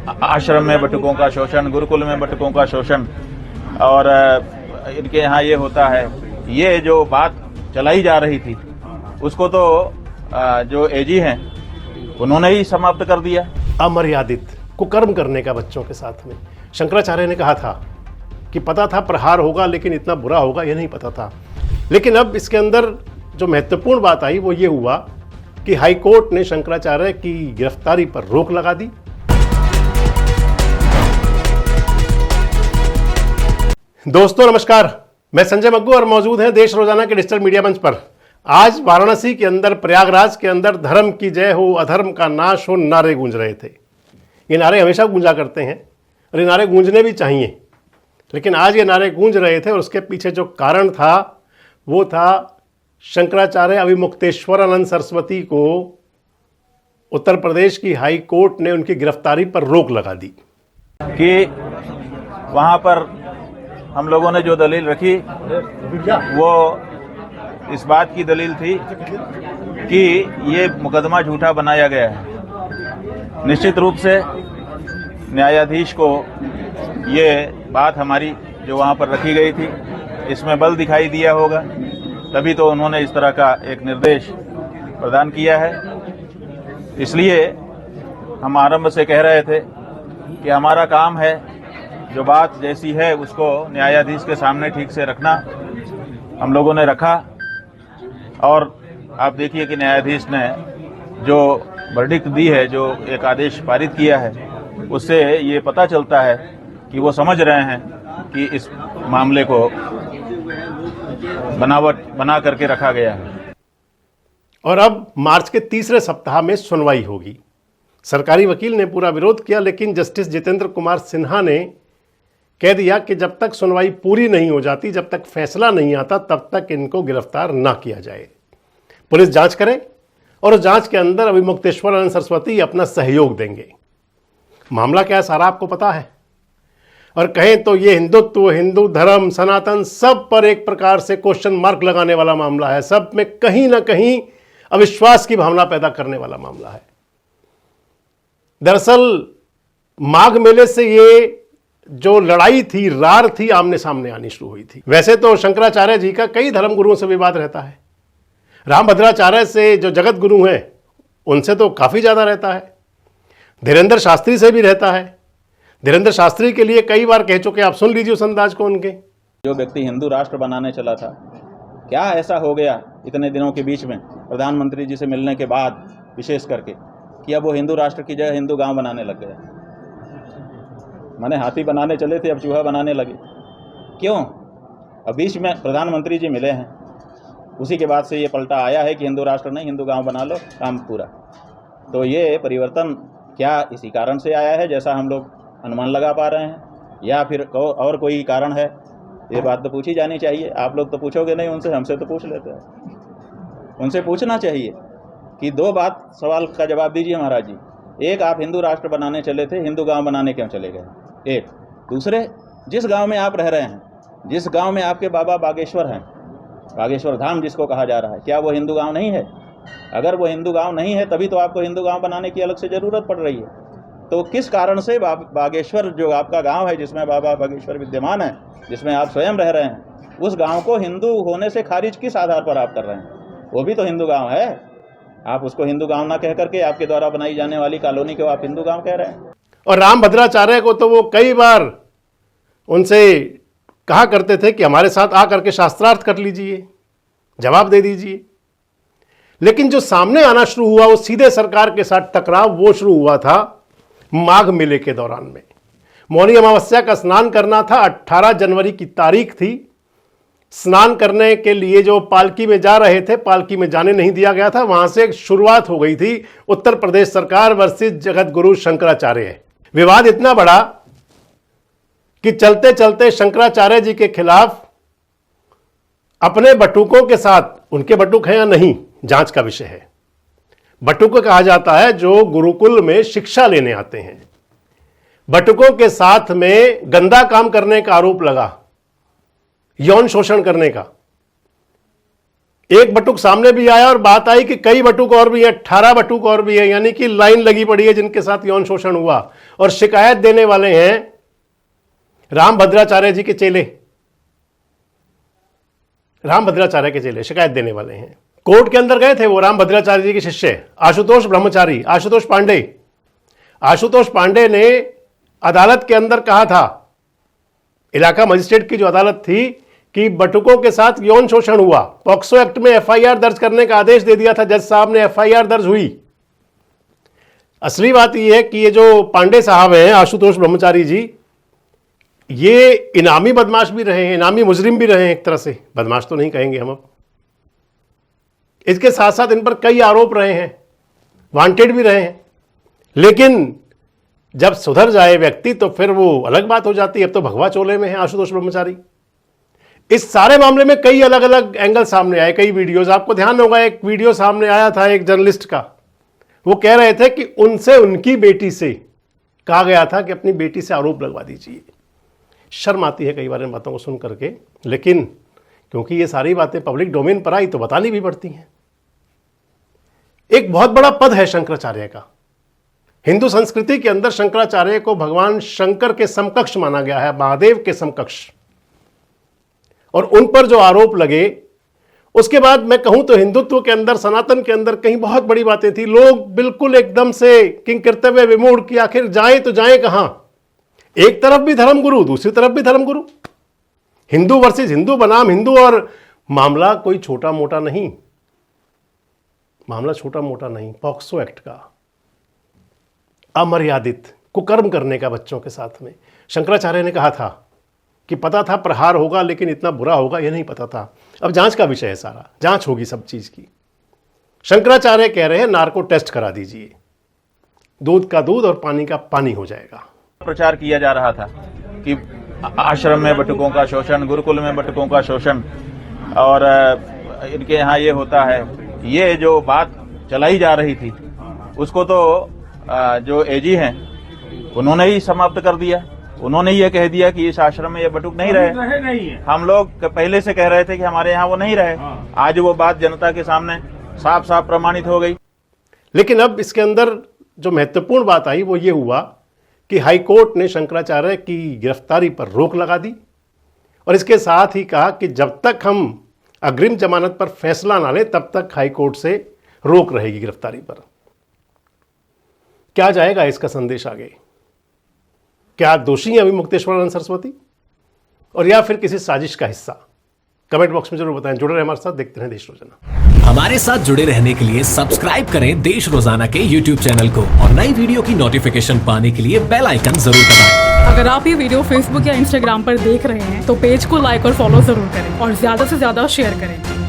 आश्रम में बटुकों का शोषण, गुरुकुल में बटुकों का शोषण और इनके यहाँ ये होता है, ये जो बात चलाई जा रही थी उसको तो जो एजी हैं उन्होंने ही समाप्त कर दिया। अमर्यादित कुकर्म करने का बच्चों के साथ में शंकराचार्य ने कहा था कि पता था प्रहार होगा लेकिन इतना बुरा होगा ये नहीं पता था। लेकिन अब इसके अंदर जो महत्वपूर्ण बात आई वो ये हुआ कि हाई कोर्ट ने शंकराचार्य की गिरफ्तारी पर रोक लगा दी। दोस्तों नमस्कार, मैं संजय मग्गू और मौजूद हैं देश रोजाना के डिजिटल मीडिया मंच पर। आज वाराणसी के अंदर, प्रयागराज के अंदर धर्म की जय हो, अधर्म का नाश हो नारे गूंज रहे थे। ये नारे हमेशा गूंजा करते हैं और ये नारे गूंजने भी चाहिए, लेकिन आज ये नारे गूंज रहे थे और उसके पीछे जो कारण था वो था शंकराचार्य अभिमुक्तेश्वरानंद सरस्वती को उत्तर प्रदेश की हाई कोर्ट ने उनकी गिरफ्तारी पर रोक लगा दी। कि वहाँ पर हम लोगों ने जो दलील रखी वो इस बात की दलील थी कि ये मुकदमा झूठा बनाया गया है। निश्चित रूप से न्यायाधीश को ये बात हमारी जो वहाँ पर रखी गई थी इसमें बल दिखाई दिया होगा, तभी तो उन्होंने इस तरह का एक निर्देश प्रदान किया है। इसलिए हम आरंभ से कह रहे थे कि हमारा काम है जो बात जैसी है उसको न्यायाधीश के सामने ठीक से रखना। हम लोगों ने रखा और आप देखिए कि न्यायाधीश ने जो वर्डिक्ट दी है, जो एक आदेश पारित किया है, उससे ये पता चलता है कि वो समझ रहे हैं कि इस मामले को बनावट बना करके रखा गया है। और अब मार्च के तीसरे सप्ताह में सुनवाई होगी। सरकारी वकील ने पूरा विरोध किया, लेकिन जस्टिस जितेंद्र कुमार सिन्हा ने कह दिया कि जब तक सुनवाई पूरी नहीं हो जाती, जब तक फैसला नहीं आता, तब तक इनको गिरफ्तार ना किया जाए। पुलिस जांच करे और उस जांच के अंदर अभिमुक्तेश्वरानंद सरस्वती अपना सहयोग देंगे। मामला क्या है सारा आपको पता है, और कहें तो ये हिंदुत्व, हिंदू धर्म, सनातन सब पर एक प्रकार से क्वेश्चन मार्क लगाने वाला मामला है। सब में कहीं ना कहीं अविश्वास की भावना पैदा करने वाला मामला है। दरअसल माघ मेले से ये जो लड़ाई थी, रार थी, आमने सामने आनी शुरू हुई थी। वैसे तो शंकराचार्य जी का कई धर्मगुरुओं से विवाद रहता है। रामभद्राचार्य से जो जगत गुरु हैं उनसे तो काफी ज्यादा रहता है। धीरेन्द्र शास्त्री से भी रहता है। धीरेन्द्र शास्त्री के लिए कई बार कह चुके, आप सुन लीजिए उस अंदाज को उनके। जो व्यक्ति हिंदू राष्ट्र बनाने चला था, क्या ऐसा हो गया इतने दिनों के बीच में प्रधानमंत्री जी से मिलने के बाद विशेष करके कि अब वो हिंदू राष्ट्र की जगह हिंदू गांव बनाने लग गया? माने हाथी बनाने चले थे, अब चूहा बनाने लगे। क्यों? अब बीच में प्रधानमंत्री जी मिले हैं, उसी के बाद से ये पलटा आया है कि हिंदू राष्ट्र नहीं, हिंदू गांव बना लो, काम पूरा। तो ये परिवर्तन क्या इसी कारण से आया है जैसा हम लोग अनुमान लगा पा रहे हैं, या फिर और कोई कारण है? ये बात तो पूछी जानी चाहिए। आप लोग तो पूछोगे नहीं उनसे, हमसे तो पूछ लेते हैं। उनसे पूछना चाहिए कि दो बात सवाल का जवाब दीजिए महाराज जी। एक, आप हिंदू राष्ट्र बनाने चले थे, हिंदू गांव बनाने क्यों चले गए? एक। दूसरे, जिस गांव में आप रह रहे हैं, जिस गांव में आपके बाबा बागेश्वर हैं, बागेश्वर धाम जिसको कहा जा रहा है, क्या वो हिंदू गांव नहीं है? अगर वो हिंदू गांव नहीं है तभी तो आपको हिंदू गांव बनाने की अलग से ज़रूरत पड़ रही है। तो किस कारण से बागेश्वर जो आपका गांव है, जिसमें बाबा बागेश्वर विद्यमान है, जिसमें आप स्वयं रह रहे हैं, उस गांव को हिंदू होने से खारिज किस आधार पर आप कर रहे हैं? वो भी तो हिंदू गांव है। आप उसको हिंदू गांव ना कह करके आपके द्वारा बनाई जाने वाली कॉलोनी को आप हिंदू गांव कह रहे हैं। और रामभद्राचार्य को तो वो कई बार उनसे कहा करते थे कि हमारे साथ आकर के शास्त्रार्थ कर लीजिए, जवाब दे दीजिए। लेकिन जो सामने आना शुरू हुआ वो सीधे सरकार के साथ टकराव, वो शुरू हुआ था माघ मेले के दौरान में। मौनी अमावस्या का स्नान करना था, 18 जनवरी की तारीख थी। स्नान करने के लिए जो पालकी में जा रहे थे, पालकी में जाने नहीं दिया गया था। वहां से शुरुआत हो गई थी उत्तर प्रदेश सरकार वर्सेस जगत गुरु शंकराचार्य। विवाद इतना बड़ा कि चलते चलते शंकराचार्य जी के खिलाफ अपने बटुकों के साथ, उनके बटुक हैं या नहीं जांच का विषय है, बटुक कहा जाता है जो गुरुकुल में शिक्षा लेने आते हैं, बटुकों के साथ में गंदा काम करने का आरोप लगा, यौन शोषण करने का। एक बटुक सामने भी आया और बात आई कि कई बटुक और भी है, 18 बटुक और भी है, यानी कि लाइन लगी पड़ी है जिनके साथ यौन शोषण हुआ। और शिकायत देने वाले हैं रामभद्राचार्य जी के चेले, रामभद्राचार्य के चेले शिकायत देने वाले हैं। कोर्ट के अंदर गए थे वो रामभद्राचार्य जी के शिष्य आशुतोष ब्रह्मचारी, आशुतोष पांडे। आशुतोष पांडे ने अदालत के अंदर कहा था, इलाका मजिस्ट्रेट की जो अदालत थी, कि बटुकों के साथ यौन शोषण हुआ। पॉक्सो एक्ट में एफआईआर दर्ज करने का आदेश दे दिया था, जज साहब ने, एफआईआर दर्ज हुई। असली बात यह है कि ये जो पांडे साहब हैं, आशुतोष ब्रह्मचारी जी, ये इनामी बदमाश भी रहे हैं, इनामी मुजरिम भी रहे हैं, एक तरह से बदमाश तो नहीं कहेंगे हम अब। इसके साथ साथ इन पर कई आरोप रहे हैं, वांटेड भी रहे हैं। लेकिन जब सुधर जाए व्यक्ति तो फिर वो अलग बात हो जाती है। अब तो भगवा चोले में है आशुतोष ब्रह्मचारी। इस सारे मामले में कई अलग अलग एंगल सामने आए, कई वीडियोस। आपको ध्यान होगा, एक वीडियो सामने आया था एक जर्नलिस्ट का, वो कह रहे थे कि उनसे, उनकी बेटी से कहा गया था कि अपनी बेटी से आरोप लगवा दीजिए। शर्म आती है कई बार इन बातों को सुन करके, लेकिन क्योंकि ये सारी बातें पब्लिक डोमेन पर आई तो बतानी भी पड़ती हैं। एक बहुत बड़ा पद है शंकराचार्य का। हिंदू संस्कृति के अंदर शंकराचार्य को भगवान शंकर के समकक्ष माना गया है, महादेव के समकक्ष। और उन पर जो आरोप लगे, उसके बाद मैं कहूं तो हिंदुत्व के अंदर, सनातन के अंदर कहीं बहुत बड़ी बातें थी। लोग बिल्कुल एकदम से किंकर्तव्य विमूढ़ कि आखिर जाए तो जाए कहां। एक तरफ भी धर्मगुरु, दूसरी तरफ भी धर्मगुरु, हिंदू वर्सेस हिंदू बनाम हिंदू। और मामला कोई छोटा मोटा नहीं, मामला छोटा मोटा नहीं। पॉक्सो एक्ट का, अमर्यादित कुकर्म करने का बच्चों के साथ में। शंकराचार्य ने कहा था कि पता था प्रहार होगा, लेकिन इतना बुरा होगा यह नहीं पता था। अब जांच का विषय है, सारा जांच होगी सब चीज की। शंकराचार्य कह रहे हैं नार्को टेस्ट करा दीजिए, दूध का दूध और पानी का पानी हो जाएगा। प्रचार किया जा रहा था कि आश्रम में बटुकों का शोषण, गुरुकुल में बटुकों का शोषण, और इनके यहाँ ये होता है। ये जो बात चलाई जा रही थी उसको तो जो एजी हैं उन्होंने ही समाप्त कर दिया। उन्होंने ये कह दिया कि इस आश्रम में ये बटुक नहीं रहे। हम लोग पहले से कह रहे थे कि हमारे यहाँ वो नहीं रहे। आज वो बात जनता के सामने साफ साफ प्रमाणित हो गई। लेकिन अब इसके अंदर जो महत्वपूर्ण बात आई वो ये हुआ कि हाईकोर्ट ने शंकराचार्य की गिरफ्तारी पर रोक लगा दी, और इसके साथ ही कहा कि जब तक हम अग्रिम जमानत पर फैसला ना लें तब तक हाईकोर्ट से रोक रहेगी गिरफ्तारी पर। क्या जाएगा इसका संदेश आगे? क्या दोषी हैं अभी मुक्तेश्वरानंद सरस्वती, और या फिर किसी साजिश का हिस्सा? कमेंट बॉक्स में जरूर बताएं। जुड़े रहे हमारे साथ, देखते रहें देश रोजाना। हमारे साथ जुड़े रहने के लिए सब्सक्राइब करें देश रोजाना के YouTube चैनल को, और नई वीडियो की नोटिफिकेशन पाने के लिए बेल आइकन जरूर दबाएं। अगर आप ये वीडियो Facebook या Instagram पर देख रहे हैं तो पेज को लाइक और फॉलो जरूर करें, और ज्यादा से ज्यादा शेयर करें।